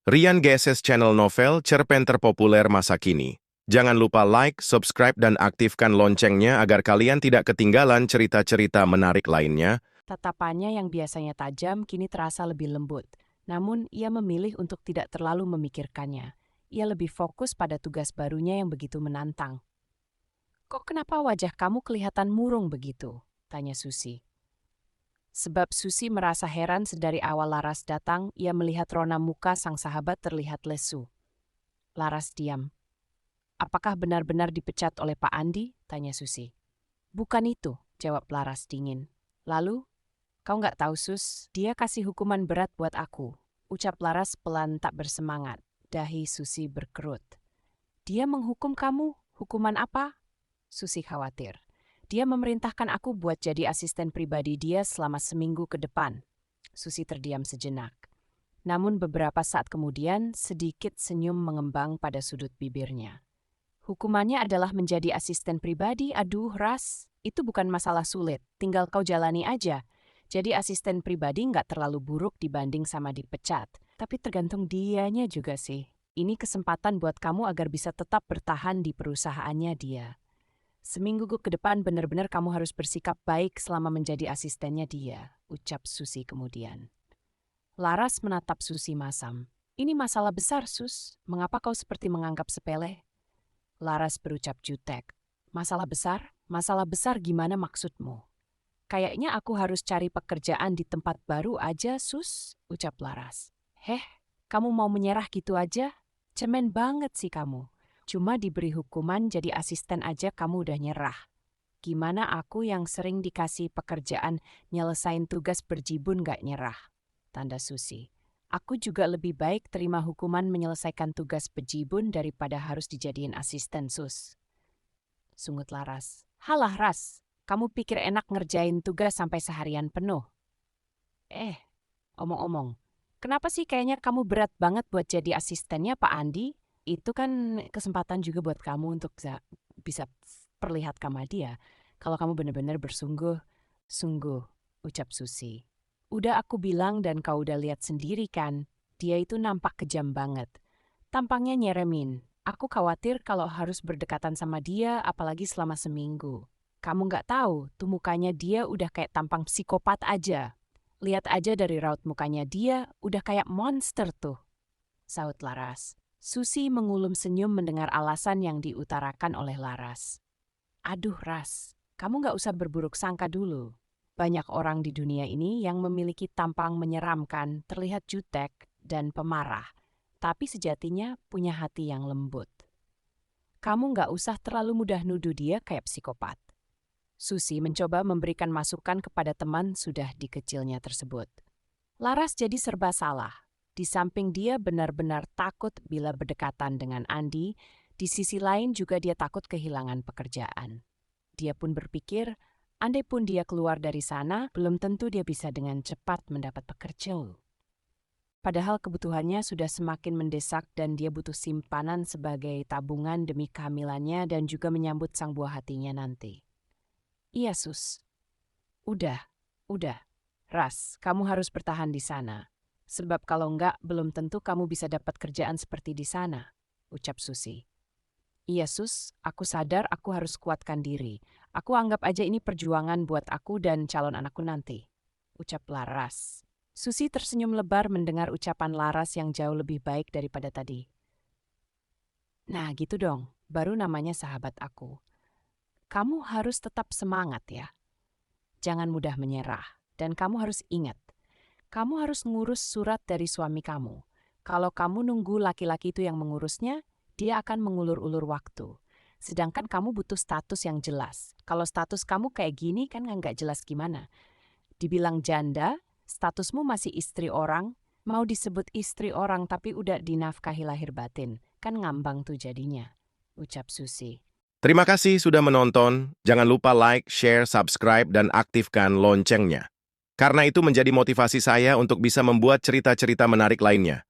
Rian GSS channel novel cerpen terpopuler masa kini. Jangan lupa like, subscribe, dan aktifkan loncengnya agar kalian tidak ketinggalan cerita-cerita menarik lainnya. Tatapannya yang biasanya tajam kini terasa lebih lembut. Namun, ia memilih untuk tidak terlalu memikirkannya. Ia lebih fokus pada tugas barunya yang begitu menantang. "Kok kenapa wajah kamu kelihatan murung begitu?" tanya Susi. Sebab Susi merasa heran sedari awal Laras datang, ia melihat rona muka sang sahabat terlihat lesu. Laras diam. "Apakah benar-benar dipecat oleh Pak Andi?" tanya Susi. "Bukan itu," jawab Laras dingin. "Lalu? Kau nggak tahu, Sus, dia kasih hukuman berat buat aku," ucap Laras pelan tak bersemangat. Dahi Susi berkerut. "Dia menghukum kamu? Hukuman apa?" Susi khawatir. "Dia memerintahkan aku buat jadi asisten pribadi dia selama seminggu ke depan." Susi terdiam sejenak. Namun beberapa saat kemudian, sedikit senyum mengembang pada sudut bibirnya. "Hukumannya adalah menjadi asisten pribadi. Aduh, Ras, itu bukan masalah sulit. Tinggal kau jalani aja. Jadi asisten pribadi nggak terlalu buruk dibanding sama dipecat. Tapi tergantung dianya juga sih. Ini kesempatan buat kamu agar bisa tetap bertahan di perusahaannya dia. Seminggu ke depan benar-benar kamu harus bersikap baik selama menjadi asistennya dia," ucap Susi kemudian. Laras menatap Susi masam. "Ini masalah besar, Sus. Mengapa kau seperti menganggap sepele?" Laras berucap jutek. "Masalah besar? Masalah besar gimana maksudmu?" "Kayaknya aku harus cari pekerjaan di tempat baru aja, Sus," ucap Laras. "Heh, kamu mau menyerah gitu aja? Cemen banget sih kamu. Cuma diberi hukuman jadi asisten aja kamu udah nyerah. Gimana aku yang sering dikasih pekerjaan nyelesain tugas berjibun gak nyerah?" Tanda Susi. "Aku juga lebih baik terima hukuman menyelesaikan tugas berjibun daripada harus dijadiin asisten, Sus." Sungut Laras. "Halah, Ras. Kamu pikir enak ngerjain tugas sampai seharian penuh? Omong-omong, kenapa sih kayaknya kamu berat banget buat jadi asistennya Pak Andi? Itu kan kesempatan juga buat kamu untuk bisa perlihatkan sama dia kalau kamu benar-benar bersungguh-sungguh," ucap Susi. "Udah aku bilang dan kau udah lihat sendiri kan, dia itu nampak kejam banget. Tampangnya nyeremin. Aku khawatir kalau harus berdekatan sama dia apalagi selama seminggu. Kamu nggak tahu, tuh mukanya dia udah kayak tampang psikopat aja. Lihat aja dari raut mukanya dia, udah kayak monster tuh," saut Laras. Susi mengulum senyum mendengar alasan yang diutarakan oleh Laras. "Aduh, Ras, kamu nggak usah berburuk sangka dulu. Banyak orang di dunia ini yang memiliki tampang menyeramkan, terlihat jutek dan pemarah, tapi sejatinya punya hati yang lembut. Kamu nggak usah terlalu mudah nuduh dia kayak psikopat." Susi mencoba memberikan masukan kepada teman sudah dikecilnya tersebut. Laras jadi serba salah. Di samping dia benar-benar takut bila berdekatan dengan Andi, di sisi lain juga dia takut kehilangan pekerjaan. Dia pun berpikir, andai pun dia keluar dari sana, belum tentu dia bisa dengan cepat mendapat pekerjaan. Padahal kebutuhannya sudah semakin mendesak dan dia butuh simpanan sebagai tabungan demi kehamilannya dan juga menyambut sang buah hatinya nanti. "Iya, Sus. Udah. Ras, kamu harus bertahan di sana. Sebab kalau enggak, belum tentu kamu bisa dapat kerjaan seperti di sana," ucap Susi. "Iya, Sus. Aku sadar aku harus kuatkan diri. Aku anggap aja ini perjuangan buat aku dan calon anakku nanti," ucap Laras. Susi tersenyum lebar mendengar ucapan Laras yang jauh lebih baik daripada tadi. "Nah, gitu dong. Baru namanya sahabat aku. Kamu harus tetap semangat ya. Jangan mudah menyerah. Dan kamu harus ingat, kamu harus ngurus surat dari suami kamu. Kalau kamu nunggu laki-laki itu yang mengurusnya, dia akan mengulur-ulur waktu. Sedangkan kamu butuh status yang jelas. Kalau status kamu kayak gini kan nggak jelas gimana. Dibilang janda, statusmu masih istri orang, mau disebut istri orang tapi udah dinafkahi lahir batin. Kan ngambang tuh jadinya," ucap Susi. Terima kasih sudah menonton. Jangan lupa like, share, subscribe, dan aktifkan loncengnya. Karena itu menjadi motivasi saya untuk bisa membuat cerita-cerita menarik lainnya.